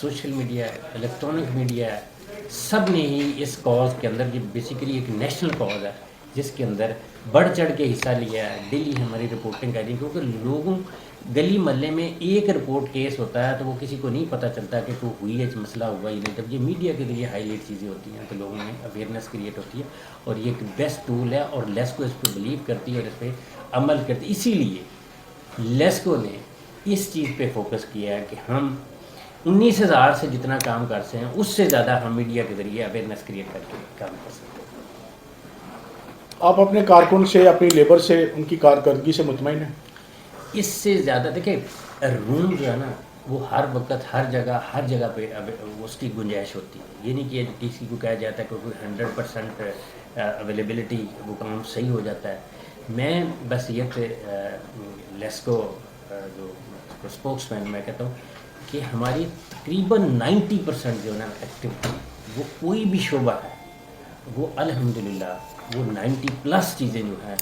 Social media ہے, electronic media ہے, سب نے ہی اس کاز کے اندر, جو بیسیکلی ایک نیشنل کاز ہے جس کے اندر بڑھ چڑھ کے حصہ لیا ہے. ڈیلی ہماری رپورٹنگ کر رہی ہے, کیونکہ لوگوں گلی محلے میں ایک رپورٹ کیس ہوتا ہے تو وہ کسی کو نہیں پتہ چلتا کہ کوئی ہوئی ہے, مسئلہ ہوا ہی نہیں. جب یہ میڈیا کے ذریعے ہائی لائٹ چیزیں ہوتی ہیں تو لوگوں میں اویئرنیس کریٹ ہوتی ہے, اور یہ ایک بیسٹ ٹول ہے, اور لیسکو اس پہ بلیو کرتی ہے اور اس پہ عمل کرتی ہے. اسی لیے لیسکو نے اس چیز پہ فوکس کیا ہے کہ ہم 19,000 سے جتنا کام کر سکتے ہیں اس سے زیادہ ہم میڈیا کے ذریعے اویئرنیس کریٹ کر کے کام کر سکتے ہیں. آپ اپنے کارکن سے, اپنی لیبر سے, ان کی کارکردگی سے مطمئن ہیں؟ اس سے زیادہ دیکھیں, روم جو ہے نا وہ ہر وقت ہر جگہ پہ اس کی گنجائش ہوتی ہے. یہ نہیں کہ کسی کو کہا جاتا ہے کہ کوئی 100% اویلیبلٹی وہ کام صحیح ہو جاتا ہے. میں بس یہ لیسکو جو اسپوکس مین میں کہتا ہوں کہ ہماری تقریباً 90% جو ہے نا ایکٹیویٹی, وہ کوئی بھی شعبہ ہے وہ الحمدللہ وہ 90+ چیزیں جو ہیں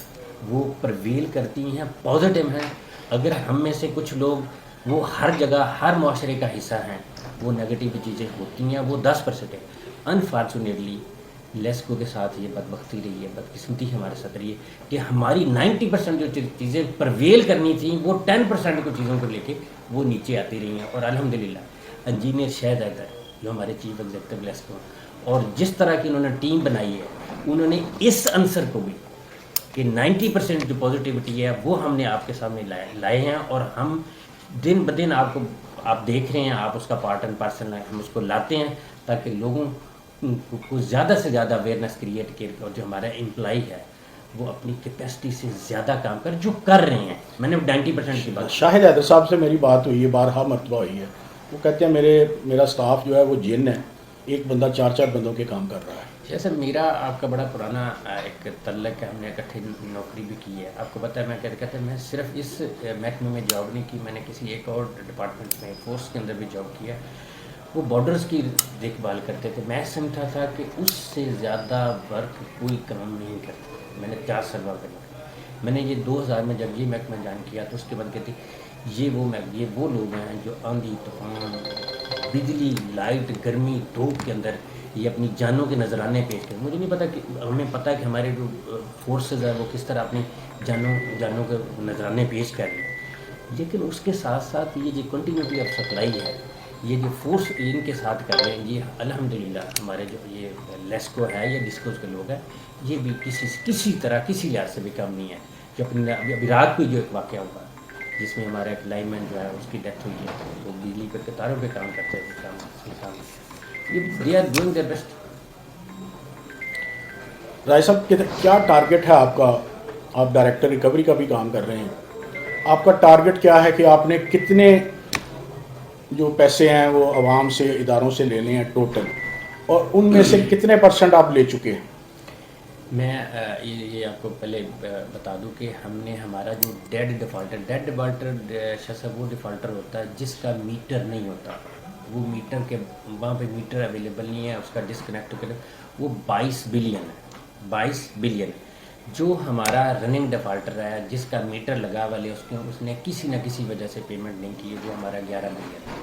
وہ پرویل کرتی ہیں, پازیٹیو ہیں. اگر ہم میں سے کچھ لوگ وہ ہر جگہ ہر معاشرے کا حصہ ہیں, وہ نگیٹیو چیزیں ہوتی ہیں, وہ 10% ہے. انفارچونیٹلی لیسکو کے ساتھ یہ بدبختی رہی ہے, بدقسمتی ہمارے ساتھ رہی ہے کہ ہماری 90% جو چیزیں پرویل کرنی تھیں وہ 10% کو چیزوں کو لے کے وہ نیچے آتی رہی ہیں. اور الحمدللہ انجینئر شاہد حیدر جو ہمارے چیف ایگزیکٹو لیسکو, اور جس طرح کی انہوں نے ٹیم بنائی ہے, انہوں نے اس عنصر کو بھی کہ 90% جو پازیٹیوٹی ہے وہ ہم نے آپ کے سامنے لائے ہیں, اور ہم دن بدن آپ دیکھ رہے ہیں, آپ اس کا پارٹ اینڈ پارسل ہیں, ہم اس کو لاتے ہیں تاکہ لوگوں کو زیادہ سے زیادہ اویئرنیس کریٹ کر, اور جو ہمارا امپلائی ہے وہ اپنی کیپیسٹی سے زیادہ کام جو کر رہے ہیں. میں نے 90% کی بات, شاہد حیدر صاحب سے میری بات ہوئی ہے, بارہا مرتبہ ہوئی ہے. وہ کہتے ہیں میرا سٹاف جو ہے وہ جن ہے, ایک بندہ 4 بندوں کے کام کر رہا ہے. جیسے میرا آپ کا بڑا پرانا ایک تعلق ہے, ہم نے اکٹھے نوکری بھی کی ہے. آپ کو پتہ ہے میں کہتے ہیں میں صرف اس محکمے میں جاب نہیں کی, میں نے کسی ایک اور ڈپارٹمنٹ میں فورس کے اندر بھی جاب کیا. وہ بارڈرز کی دیکھ بھال کرتے تھے. میں سمجھا تھا کہ اس سے زیادہ ورک کوئی کام نہیں کرتا. میں نے 4 سال بعد میں نے یہ 2000 میں جب یہ محکمہ جوائن کیا تو اس کے بعد کہتی یہ وہ لوگ ہیں جو آندھی طوفان بجلی لائٹ گرمی دھوپ کے اندر یہ اپنی جانوں کے نذرانے پیش کریں. مجھے نہیں پتا کہ ہمیں پتہ ہے کہ ہمارے جو فورسز ہیں وہ کس طرح اپنی جانوں کے نذرانے پیش کر رہے ہیں, لیکن اس کے ساتھ ساتھ یہ جو کنٹینیوٹی آف سپلائی ہے, یہ جو فورس ان کے ساتھ کر رہے ہیں, یہ الحمدللہ ہمارے جو یہ لیسکو ہے یا ڈسکوز کے لوگ ہیں, یہ بھی کسی طرح کسی لحاظ سے بھی کم نہیں ہے. جو ابھی رات کو جو ایک واقعہ ہوا جس میں ہمارا ایک لائن مین جو ہے اس کی ڈیتھ ہوئی ہے, وہ بجلی کے تاروں پہ کام کرتے ہیں, یہ they are doing their best. Rai صاحب کیا ٹارگٹ ہے آپ کا؟ آپ ڈائریکٹر ریکوری کا بھی کام کر رہے ہیں, آپ کا ٹارگٹ کیا ہے کہ آپ نے کتنے جو پیسے ہیں وہ عوام سے اداروں سے لینے ہیں ٹوٹل, اور ان میں سے کتنے % آپ لے چکے ہیں؟ میں یہ آپ کو پہلے بتا دوں کہ ہم نے ہمارا جو ڈیڈ ڈیفالٹر صاحب وہ ڈیفالٹر ہوتا ہے جس کا میٹر نہیں ہوتا, وہ میٹر کے وہاں پہ میٹر اویلیبل نہیں ہے, اس کا ڈسکنیکٹ کرے, وہ 22 بلین ہے. 22 بلین جو ہمارا رننگ ڈیفالٹر ہے جس کا میٹر لگا والے اس نے کسی نہ کسی وجہ سے پیمنٹ نہیں کی, وہ ہمارا 11 بلین ہے.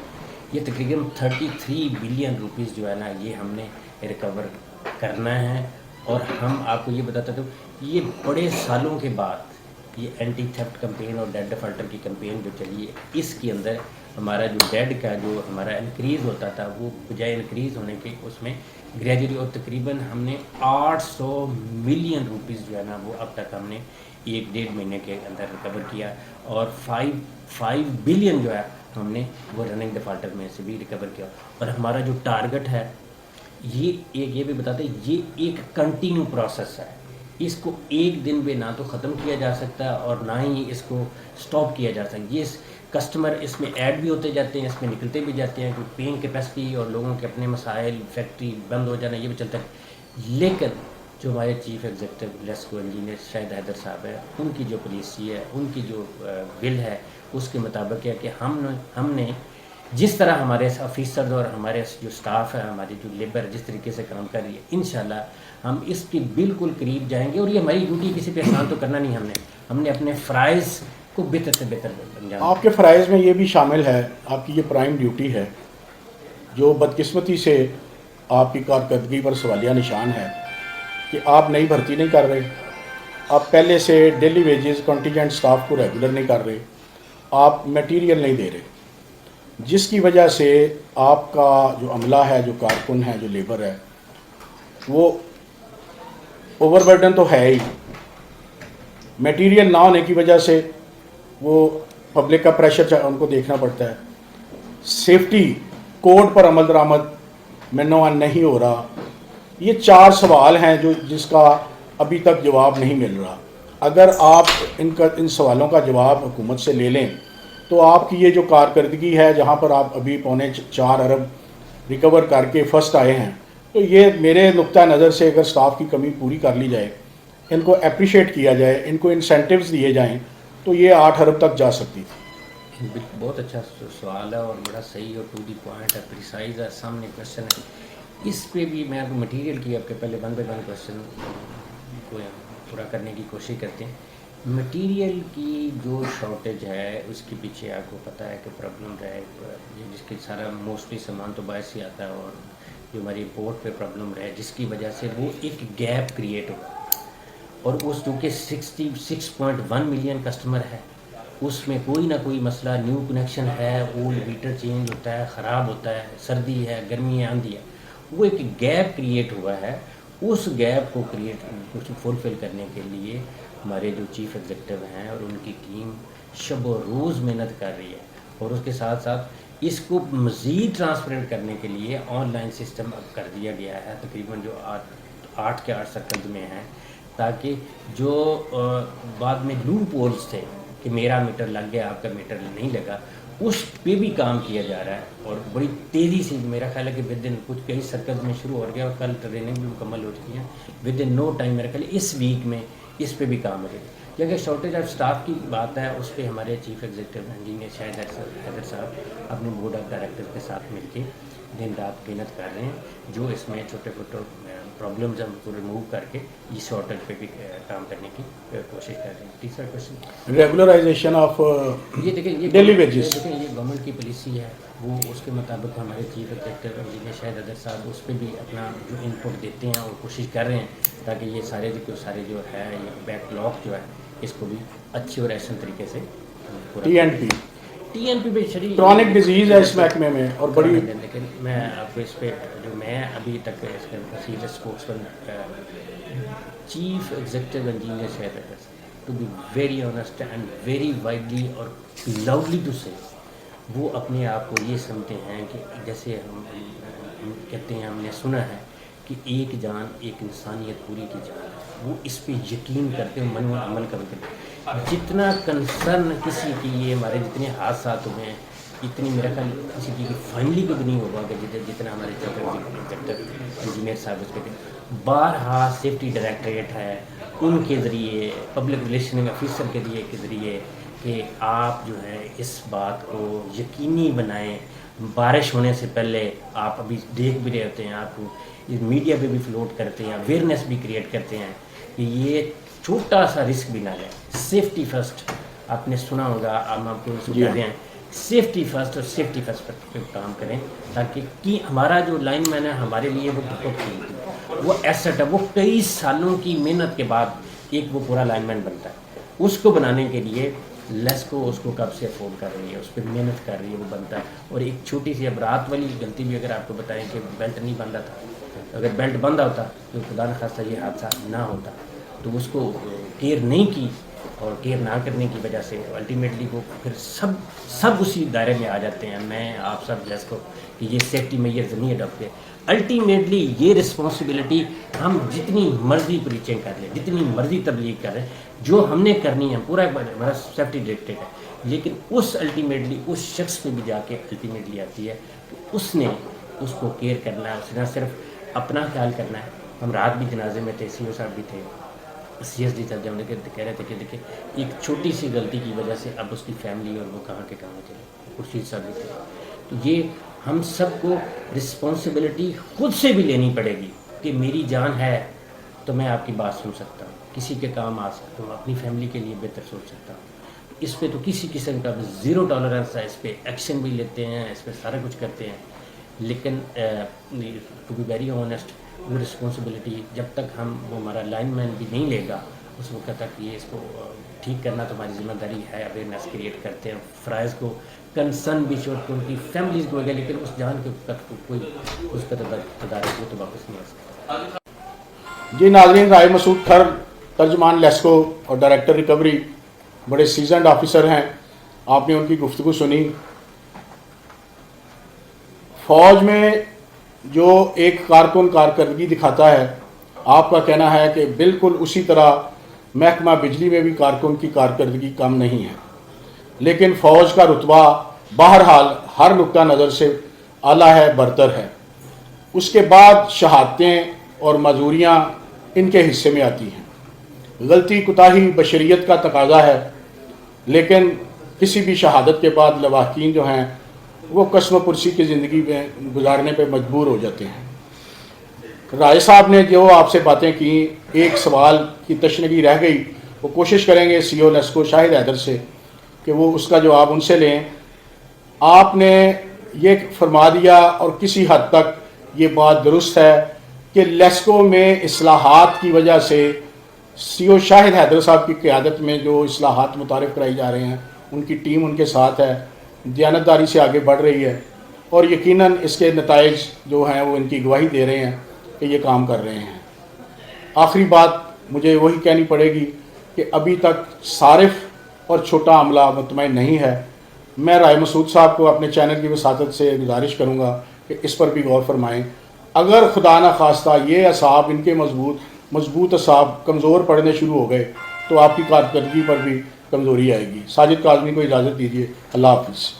یہ تقریباً 33 بلین روپیز جو ہے نا یہ ہم نے ریکور کرنا ہے. اور ہم آپ کو یہ بتاتا تھا یہ بڑے سالوں کے بعد یہ اینٹی تھیفٹ کمپین اور ڈیڈ ڈیفالٹر کی کمپین جو چلی ہے, اس کے اندر ہمارا جو ڈیڈ کا جو ہمارا انکریز ہوتا تھا وہ بجائے انکریز ہونے کے اس میں گریجولی, اور تقریباً ہم نے 800 ملین روپیز جو ہے نا وہ اب تک ہم نے 1-1.5 مہینے کے اندر ریکور کیا, اور 5 بلین جو ہے ہم نے وہ رننگ ڈیفالٹر میں سے بھی ریکور کیا. اور ہمارا جو ٹارگٹ ہے یہ بھی بتاتے ہیں یہ ایک کنٹینیو پروسیس ہے, اس کو ایک دن میں نہ تو ختم کیا جا سکتا اور نہ ہی اس کو سٹاپ کیا جا سکتا. یہ کسٹمر اس میں ایڈ بھی ہوتے جاتے ہیں, اس میں نکلتے بھی جاتے ہیں, کوئی پینگ کیپیسٹی اور لوگوں کے اپنے مسائل, فیکٹری بند ہو جانا, یہ بھی چلتا ہے. لیکن جو ہمارے chief executive LESCO engineer Shahid Haider صاحب ہے, ان کی جو پالیسی ہے, ان کی جو ول ہے, اس کے مطابق ہے کہ ہم نے جس طرح ہمارے آفیسر اور ہمارے جو سٹاف ہے, ہماری جو لیبر جس طریقے سے کام کر رہی ہے, انشاءاللہ ہم اس کی بالکل قریب جائیں گے. اور یہ ہماری ڈیوٹی کسی پہ احسان تو کرنا نہیں, ہم نے اپنے فرائض کو بہتر سے بہتر انجام. آپ کے فرائض میں یہ بھی شامل ہے, آپ کی یہ پرائم ڈیوٹی ہے جو بدقسمتی سے آپ کی کارکردگی پر سوالیہ نشان ہے کہ آپ نئی بھرتی نہیں کر رہے، آپ پہلے سے ڈیلی ویجز کنٹینجنٹ سٹاف کو ریگولر نہیں کر رہے، آپ میٹیریل نہیں دے رہے، جس کی وجہ سے آپ کا جو عملہ ہے، جو کارکن ہے، جو لیبر ہے، وہ اوور برڈن تو ہے ہی، میٹیریل نہ ہونے کی وجہ سے وہ پبلک کا پریشر ان کو دیکھنا پڑتا ہے، سیفٹی کوڈ پر عمل درآمد منوان نہیں ہو رہا. یہ 4 سوال ہیں جس کا ابھی تک جواب نہیں مل رہا. اگر آپ ان سوالوں کا جواب حکومت سے لے لیں تو آپ کی یہ جو کارکردگی ہے، جہاں پر آپ ابھی 4.25 ارب ریکور کر کے فرسٹ آئے ہیں، تو یہ میرے نقطہ نظر سے اگر سٹاف کی کمی پوری کر لی جائے، ان کو اپریشیٹ کیا جائے، ان کو انسینٹیوز دیے جائیں، تو یہ 8 ارب تک جا سکتی تھی. بہت اچھا سوال ہے اور بڑا صحیح اور ٹو دی پوائنٹ ہے، پریسائز ہے، سامنے کوشچن ہے. اس پہ بھی میں آپ کو مٹیریل کی آپ کے پہلے 1 بائی 1 کوشچن کو پورا کرنے کی کوشش کرتے ہیں. مٹیریل کی جو شارٹیج ہے اس کے پیچھے آپ کو پتہ ہے کہ پرابلم رہے، جس کے سارا موسٹلی سامان تو باہر سے آتا ہے، اور جو ہماری امپورٹ پہ پرابلم رہے جس کی وجہ سے وہ ایک گیپ کریٹ ہوا، اور اس چونکہ 66.1 ملین کسٹمر ہے، اس میں کوئی نہ کوئی مسئلہ، نیو کنیکشن ہے، اولڈ میٹر چینج ہوتا ہے، خراب ہوتا ہے، سردی ہے، گرمی ہے، آندھی ہے، وہ ایک گیپ کریٹ ہوا ہے. اس گیپ کو فلفل کرنے کے لیے ہمارے جو چیف ایگزیکٹو ہیں اور ان کی ٹیم شب و روز محنت کر رہی ہے، اور اس کے ساتھ ساتھ اس کو مزید ٹرانسپیرنٹ کرنے کے لیے آن لائن سسٹم اب کر دیا گیا ہے، تقریباً جو 8 کے 8 سرکلز میں ہیں، تاکہ جو بعد میں لوپ ہولز تھے کہ میرا میٹر لگ گیا، آپ کا میٹر نہیں لگا، اس پہ بھی کام کیا جا رہا ہے. اور بڑی تیزی سے میرا خیال ہے کہ ود ان کچھ کئی سرکلز میں شروع ہو گیا، اور کل ٹریننگ بھی مکمل ہو چکی ہے. ود ان نو ٹائم میرا خیال ہے اس ویک میں اس پہ بھی کام ہو جائے. کیونکہ شارٹیج آف اسٹاف کی بات ہے، اس پہ ہمارے chief executive engineer Shahid Haider صاحب اپنے بورڈ آف ڈائریکٹر کے ساتھ مل کے دن رات محنت کر رہے ہیں، جو اس میں چھوٹے چھوٹے پرابلمز ہم کو ریموو کر کے اس شارٹیج پہ بھی کام کرنے کی کوشش کر رہے ہیں. تیسرا کوشچن ریگولرائزیشن آف یہ دیکھیں، ڈیلی ویجز. دیکھیں یہ گورنمنٹ کی پالیسی ہے، وہ اس کے مطابق ہمارے chief executive engineer Shahid Haider صاحب اس پہ بھی اپنا جو ان پٹ دیتے ہیں اور کوشش کر رہے ہیں تاکہ یہ سارے جو ہے یہ بیک لاگ جو ہے اس کو بھی اچھی اور احسن طریقے سے T and P T N P پہ شریف کرونک ڈیزیز ہے اس محکمے میں، اور بڑی لیکن میں آپ کو اس پہ جو میں ابھی تک اس کے سیریس اسپوکس پر chief executive engineer Shahid Haider صاحب to be very honest and very widely اور لاؤڈلی ٹو سے، وہ اپنے آپ کو یہ سمجھتے ہیں کہ جیسے ہم کہتے ہیں، ہم نے سنا ہے کہ ایک جان ایک انسانیت پوری کی جان ہے. وہ اس پہ یقین کرتے ہیں، من و عمل کرتے ہیں. جتنا کنسرن کسی کی یہ ہمارے جتنے حادثات ہوئے ہیں، اتنی میرا خیال کسی کی فیملی کو بھی نہیں ہوگا کہ جتنا ہمارے چیف ایگزیکٹو انجینئر صاحب اس پہ. بارہا سیفٹی ڈائریکٹریٹ ہے، ان کے ذریعے پبلک ریلیشن آفیسر کے ذریعے کہ آپ جو ہے اس بات کو یقینی بنائیں. بارش ہونے سے پہلے آپ ابھی دیکھ بھی رہے ہوتے ہیں، آپ کو میڈیا پہ بھی فلوٹ کرتے ہیں، اویئرنیس بھی کریٹ کرتے ہیں کہ یہ چھوٹا سا رسک بھی نہ لیں. سیفٹی فرسٹ آپ نے سنا ہوگا، ہم آپ کو کر رہے ہیں سیفٹی فرسٹ، اور سیفٹی فرسٹ پر کام کریں تاکہ کہ ہمارا جو لائن مین ہے ہمارے لیے وہ بہت قیمتی، وہ ایسٹ ہے، وہ کئی سالوں کی محنت کے بعد ایک وہ پورا لائن مین بنتا ہے. اس کو بنانے کے لیے لیس کو اس کو کب سے افورڈ کر رہی ہے، اس پہ محنت کر رہی ہے، وہ بنتا ہے. اور ایک چھوٹی سی اب رات والی غلطی بھی اگر آپ کو بتائیں کہ بیلٹ نہیں باندھا تھا، اگر بیلٹ بندھا ہوتا تو خدا نخواستہ یہ حادثہ نہ ہوتا. تو اس کو کیئر نہیں کی، اور کیئر نہ کرنے کی وجہ سے الٹیمیٹلی وہ پھر سب اسی دائرے میں آ جاتے ہیں. میں آپ سب جیس کو کہ یہ سیفٹی میئرز نہیں اڈاپٹ ہے. الٹیمیٹلی یہ رسپانسبلٹی ہم جتنی مرضی پریچنگ کر لیں، جتنی مرضی تبلیغ کریں، جو ہم نے کرنی ہے پورا بڑا سیفٹی ڈائریکٹریٹ ہے، لیکن اس الٹیمیٹلی اس شخص پہ بھی جا کے الٹیمیٹلی آتی ہے کہ اس نے اس کو کیئر کرنا ہے، اس نے صرف اپنا خیال کرنا ہے. ہم رات بھی جنازے میں تھے، سی او صاحب بھی تھے، سی ایس ڈی صاحب جب کہہ رہے تھے کہ دیکھیں ایک چھوٹی سی غلطی کی وجہ سے اب اس کی فیملی اور وہ کہاں کے کہاں چلے. خورشید صاحب بھی تھے. تو یہ ہم سب کو رسپانسبلٹی خود سے بھی لینی پڑے گی کہ میری جان ہے تو میں آپ کی بات سن سکتا ہوں، کسی کے کام آ سکتا ہوں، اپنی فیملی کے لیے بہتر سوچ سکتا ہوں. اس پہ تو کسی قسم کا زیرو ٹالرنس ہے، اس پہ ایکشن بھی لیتے ہیں، اس پہ سارا کچھ کرتے ہیں. لیکن ٹو بی ویری آنیسٹ وہ رسپانسبلٹی جب تک وہ ہمارا لائن مین بھی نہیں لے گا اس وقت تک یہ اس کو ٹھیک کرنا تو ہماری ذمہ داری ہے. اویئرنیس کریٹ کرتے ہیں فرائض کو کنسرن بھی شوٹ ان کی فیملیز کو گیا لیکن اس جان کے تک کوئی اس کا تدارک وہ تو واپس نہیں آ سکتا. جی ناظرین، رائے مسعود کھر ترجمان لیسکو اور ڈائریکٹر ریکوری بڑے سیزنڈ آفیسر ہیں. آپ نے ان کی گفتگو سنی. فوج میں جو ایک کارکن کارکردگی دکھاتا ہے، آپ کا کہنا ہے کہ بالکل اسی طرح محکمہ بجلی میں بھی کارکن کی کارکردگی کم نہیں ہے، لیکن فوج کا رتبہ بہرحال ہر نقطہ نظر سے اعلیٰ ہے، برتر ہے. اس کے بعد شہادتیں اور معذوریاں ان کے حصے میں آتی ہیں. غلطی کوتاہی بشریت کا تقاضا ہے، لیکن کسی بھی شہادت کے بعد لواحقین جو ہیں وہ قسم و پرسی کی زندگی میں گزارنے پہ مجبور ہو جاتے ہیں. رائے صاحب نے جو آپ سے باتیں کی، ایک سوال کی تشنگی رہ گئی، وہ کوشش کریں گے سی او لیسکو شاہد حیدر سے کہ وہ اس کا جواب ان سے لیں. آپ نے یہ فرما دیا اور کسی حد تک یہ بات درست ہے کہ لیسکو میں اصلاحات کی وجہ سے سی او شاہد حیدر صاحب کی قیادت میں جو اصلاحات متعارف کرائی جا رہے ہیں، ان کی ٹیم ان کے ساتھ ہے، دیانتداری سے آگے بڑھ رہی ہے، اور یقیناً اس کے نتائج جو ہیں وہ ان کی گواہی دے رہے ہیں کہ یہ کام کر رہے ہیں. آخری بات مجھے وہی کہنی پڑے گی کہ ابھی تک صارف اور چھوٹا عملہ مطمئن نہیں ہے. میں رائے مسعود صاحب کو اپنے چینل کی وساطت سے گزارش کروں گا کہ اس پر بھی غور فرمائیں. اگر خدا نہ خواستہ یہ اعصاب ان کے مضبوط اعصاب کمزور پڑنے شروع ہو گئے تو آپ کی کارکردگی پر بھی کمزوری آئے گی. ساجد کاظمی کو اجازت دیجیے. اللہ حافظ.